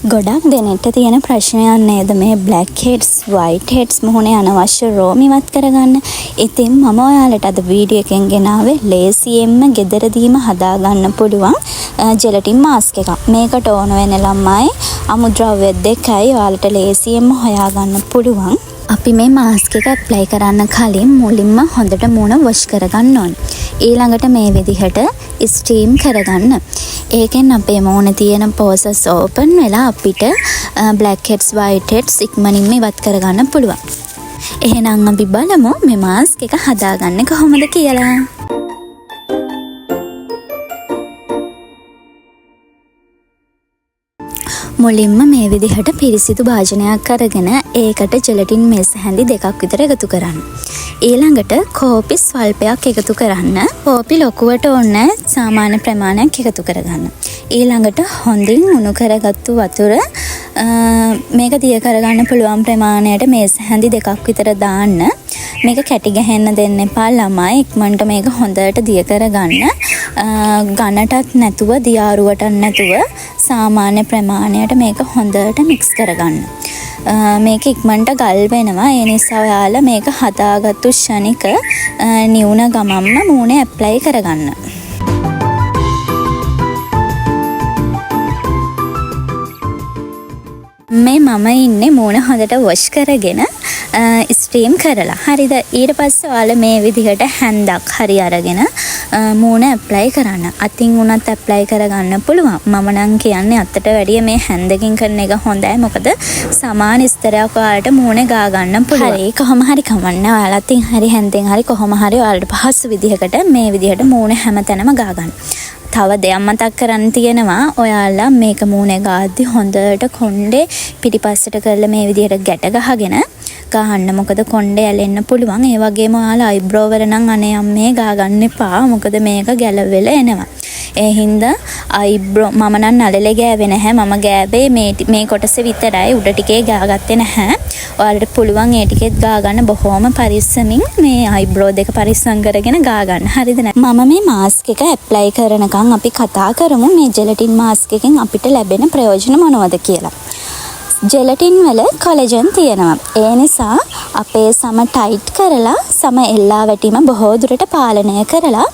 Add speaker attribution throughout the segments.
Speaker 1: ගොඩක් දෙනෙට තියෙන ප්‍රශ්නයක් නේද මේ බ්ලැක් හෙඩ්ස් වයිට් හෙඩ්ස් මුහුණේ අනවශ්‍ය රෝම ඉවත් කරගන්න. ඉතින් මම ඔයාලට අද වීඩියෝ එකෙන් ගෙනාවේ ලේසියෙන්ම ගෙදරදීම හදාගන්න පුළුවන් ජෙලටින් මාස්ක් එකක්. මේකට ඕන වෙන ළමයි අමුද්‍රව්‍ය දෙකයි ඔයාලට ලේසියෙන්ම හොයාගන්න පුළුවන්. අපි මේ මාස්ක් එක ඇප්ලයි කරන්න කලින් මුලින්ම හොඳට මූණ වොෂ් කරගන්න ඕන. ඊළඟට මේ විදිහට ස්ටීම් කරගන්න. ඒකෙන් අපේ මූණේ තියෙන පෝසස් ඕපන් වෙලා අපිට බ්ලැක් හෙඩ්ස් වයිට් හෙඩ්ස් ඉක්මනින්ම ඉවත් කරගන්න පුළුවන්. එහෙනම් අපි බලමු මේ මාස්ක් එක හදාගන්නේ කොහොමද කියලා. මුලින්ම මේ විදිහට පිරිසිදු භාජනයක් අරගෙන ඒකට ජෙලටින් මේස හැඳි දෙකක් විතර එකතු කරන්න. ඊළඟට කෝපි ස්වල්පයක් එකතු කරන්න. කෝපි ලොකුවට ඕනේ සාමාන්‍ය ප්‍රමාණයක් එකතු කරගන්න. ඊළඟට හොඳින් උණු කරගත්තු වතුර මේක දිය කරගන්න පුළුවන් ප්‍රමාණයට මේස හැඳි දෙකක් විතර දාන්න. මේක කැටි ගහන්න දෙන්න එපා ළමයි. ඉක්මනට මේක හොඳට දිය කරගන්න. ඝනටත් නැතුව දියාරුවටත් නැතුව සාමාන්‍ය ප්‍රමාණයට මේක හොඳට මික්ස් කරගන්න. මේක ඉක්මනට ගල් වෙනවා. ඒ නිසා ඔයාලා මේක හදාගත්තු ශනික නිවුන ගමම්ම මූණේ ඇප්ලයි කරගන්න. මේ මම ඉන්නේ මූණ හොඳට වොෂ් කරගෙන ස්ටීම් කරලා. හරිද? ඊට පස්සේ ඔයාලා මේ විදිහට හැන්දක් හරි අරගෙන මූණ ඇප්ලයි කරන්න. අතින් උනත් ඇප්ලයි කරගන්න පුළුවන්. මම නම් කියන්නේ අතට වැඩිය මේ හැන්දකින් කරන එක හොඳයි. මොකද සමාන ස්තරයක් ඔයාලට මූණේ ගා ගන්න පුළුවන්. හරි කොහොම හරි කමන්නේ. ඔයාලා අතින් හරි හැන්දෙන් හරි කොහොම හරි ඔයාලට පහසු විදිහකට මේ විදිහට මූණ හැමතැනම ගා ගන්න. තව දෙයක් මතක් කරන්න තියෙනවා. ඔයාලා මේක මූණේ ගාද්දි හොඳට කොණ්ඩේ පිටිපස්සට කරලා මේ විදිහට ගැට ගහගෙන ගහන්න. මොකද කොණ්ඩේ ඇලෙන්න පුළුවන්. ඒ වගේම ඔයාලා අයිබ්‍රෝ වල නම් අනේ අම්මේ ගා ගන්න එපා. මොකද මේක ගැලවෙලා එනවා. ඒ හින්දා අයිබ්‍රෝ මම නම් නළලේ ගෑවේ නැහැ. මම ගෑවේ මේ කොටස විතරයි. උඩ ටිකේ ගාගත්තේ නැහැ. ඔයාලට පුළුවන් ඒ ටිකෙත් ගා ගන්න බොහොම පරිස්සමින් මේ අයිබ්‍රෝ දෙක පරිස්සම් කරගෙන ගා ගන්න. හරිද? මම මේ මාස්ක් එක ඇප්ලයි කරනකම් අපි කතා කරමු මේ ජෙලටින් මාස්ක් එකෙන් අපිට ලැබෙන ප්‍රයෝජන මොනවද කියලා. ජෙලටින් වල කොලජන් තියෙනවා. ඒ නිසා අපේ සම ටයිට් කරලා සම එල්ලා වැටීම බොහෝ දුරට පාලනය කරලා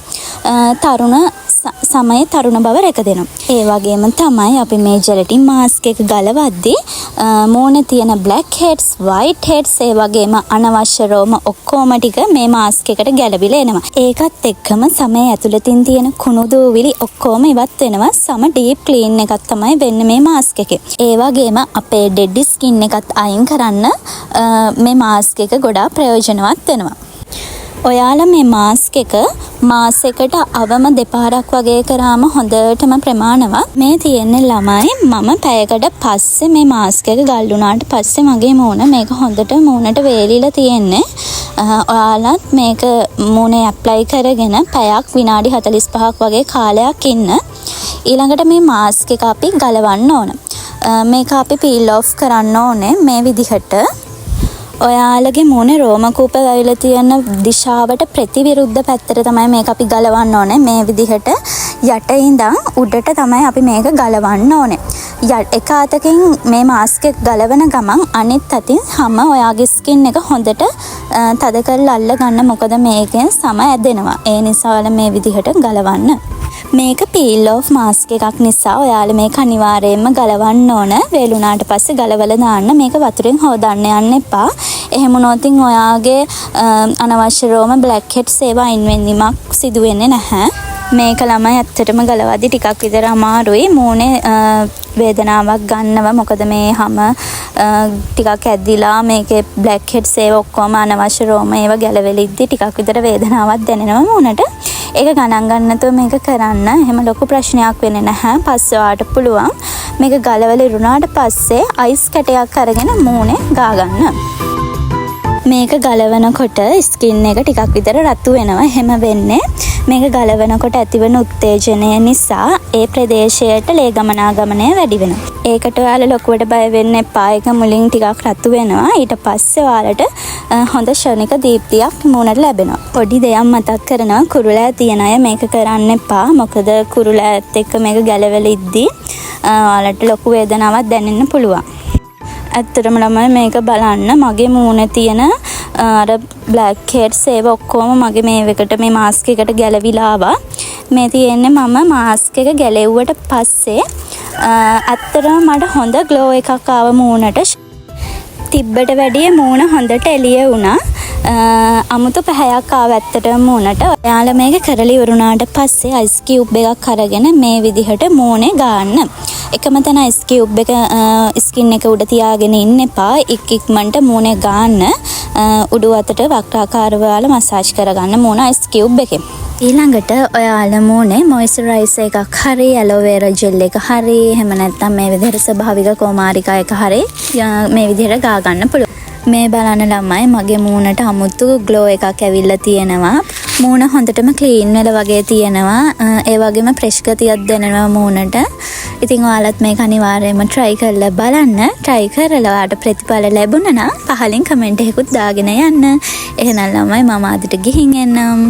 Speaker 1: සමයේ තරුණ බව රැක දෙනවා. ඒ වගේම තමයි අපි මේ ජෙලටින් මාස්ක් එක ගලවද්දී මූණේ තියෙන බ්ලැක් හෙඩ්ස් වයිට් හෙඩ්ස් ඒ වගේම අනවශ්‍ය රෝම ඔක්කොම ටික මේ මාස්ක් එකට ගැලවිලා එනවා. ඒකත් එක්කම සමයේ ඇතුළතින් තියෙන කුණු දූවිලි ඔක්කොම ඉවත් වෙනවා. සම ඩීප් ක්ලීන් එකක් තමයි වෙන්නේ මේ මාස්ක් එකේ. ඒ වගේම අපේ ඩෙඩ් ස්කින් එකත් අයින් කරන්න මේ මාස්ක් එක ගොඩාක් ප්‍රයෝජනවත් වෙනවා. ඔයාලා මේ මාස්ක් එක මාසෙකට අවම දෙපාරක් වගේ කරාම හොඳටම ප්‍රමාණවත්. මේ තියෙන්නේ ළමයි මම පැයකට පස්සේ මේ මාස්ක් එක ගල් වුණාට පස්සේ මගේ මූණ මේක හොඳට මූණට වේලිලා තියෙන්නේ. ඔයාලත් මේක මූණේ ඇප්ලයි කරගෙන පැයක් විනාඩි 45ක් වගේ කාලයක් ඉන්න. ඊළඟට මේ මාස්ක් එක අපි ගලවන්න ඕන. මේක අපි පීල් ඔෆ් කරන්න ඕනේ මේ විදිහට. ඔයාලගේ මූණේ රෝම කූප වැවිලා තියෙන දිශාවට ප්‍රතිවිරුද්ධ පැත්තට තමයි මේක අපි ගලවන්න ඕනේ. මේ විදිහට යට ඉඳන් උඩට තමයි අපි මේක ගලවන්න ඕනේ. එක අතකින් මේ මාස්ක් එක ගලවන ගමන් අනිත් අතින් හැම ඔයාගේ ස්කින් එක හොඳට තද කරලා අල්ල ගන්න. මොකද මේකෙන් සම ඇදෙනවා. ඒ නිසා ඔයාලා මේ විදිහට ගලවන්න. මේක පීල් ඔෆ් මාස්ක් එකක් නිසා ඔයාලා මේක අනිවාර්යයෙන්ම ගලවන්න ඕන. වේලුණාට පස්සේ ගලවලා දාන්න. මේක වතුරෙන් හොදන්න යන්න එපා. එහෙම වුණොත් ඔයාගේ අනවශ්‍ය රෝම බ්ලැක් හෙඩ්ස් ඒවා අයින් වෙන්නීමක් සිදු වෙන්නේ නැහැ. මේක ළමයි ඇත්තටම ගලවද්දි ටිකක් විතර අමාරුයි. මූණේ වේදනාවක් ගන්නවා. මොකද මේ හැම ටිකක් ඇද්දිලා මේකේ බ්ලැක් හෙඩ්ස් ඒවා ඔක්කොම අනවශ්‍ය රෝම ඒවා ගැලවෙලිද්දි ටිකක් විතර වේදනාවක් දැනෙනවා මූණට. ඒක ගණන් ගන්න නැතුව මේක කරන්න. එහෙම ලොකු ප්‍රශ්නයක් වෙන්නේ නැහැ. පස්සේ ඔයාලට පුළුවන් මේක ගලවලා ඉරුණාට පස්සේ අයිස් කැටයක් අරගෙන මූණේ ගා ගන්න. මේක ගලවනකොට ස්කින් එක ටිකක් විතර රතු වෙනවා. එහෙම වෙන්නේ මේක ගලවනකොට ඇතිවන උත්තේජනය නිසා ඒ ප්‍රදේශයට ලේ ගමනාගමනය වැඩි වෙනවා. ඒකට ඔයාලා ලොකුවට බය වෙන්න එපා. ඒක මුලින් ටිකක් රතු වෙනවා. ඊට පස්සේ ඔයාලට හොඳ ක්ෂණික දීප්තියක් මූණට ලැබෙනවා. පොඩි දෙයක් මතක් කරනවා, කුරුලෑ තියන අය මේක කරන්න එපා. මොකද කුරුලෑත් එක්ක මේක ගැලවෙලිද්දී ඔයාලට ලොකු වේදනාවක් දැනෙන්න පුළුවන්. ඇත්තටම ළමයි මේක බලන්න මගේ මූණේ තියෙන අර බ්ලැක් හෙඩ්ස් ඒව ඔක්කොම මගේ මේවකට මේ මාස්ක් එකට ගැලවිලා ආවා. මේ තියෙන්නේ මම මාස්ක් එක ගැලෙව්වට පස්සේ ඇත්තටම මට හොඳ ග්ලෝ එකක් ආව මූණට. තිබ්බට වැඩිය මූණ හොඳට එළිය වුණා. අමුතු පැහැයක් ආව ඇත්තටම මූණට. ඔයාලා මේක කරලා ඉවරුණාට පස්සේ අයිස් කියුබ් එකක් අරගෙන මේ විදිහට මූණේ ගාන්න. එකම තැන අයිස් කියුබ් එක ස්කින් එක උඩ තියාගෙන ඉන්න එපා. ඉක්මනට මූණේ ගාන්න. උඩු අතට වක්‍රාකාරව ඔයාලා මසාජ් කරගන්න මූණ අයිස් කියුබ් එකෙන්. ඊළඟට ඔයාලා මූණේ මොයිස්චරයිසර් එකක් හරි ඇලෝවෙරා ජෙල් එක හරි එහෙම නැත්නම් මේ විදිහට ස්වභාවික කොමාරිකා එක හරි මේ විදිහට ගා ගන්න පුළුවන්. මේ බලන ළමයි මගේ මූණට අමුතු ග්ලෝ එකක් ඇවිල්ලා තියෙනවා. මූණ හොඳටම ක්ලීන් වෙලා වගේ තියෙනවා. ඒ වගේම ෆ්‍රෙෂ් ගතියක් දැනෙනවා මූණට. ඉතින් ඔයාලත් මේක අනිවාර්යයෙන්ම try කරලා බලන්න. try කරලා ඔයාලට ප්‍රතිඵල ලැබුණා නම් පහලින් කමෙන්ට් එකකුත් දාගෙන යන්න. එහෙනම් ළමයි මම අදට ගිහින් එන්නම්.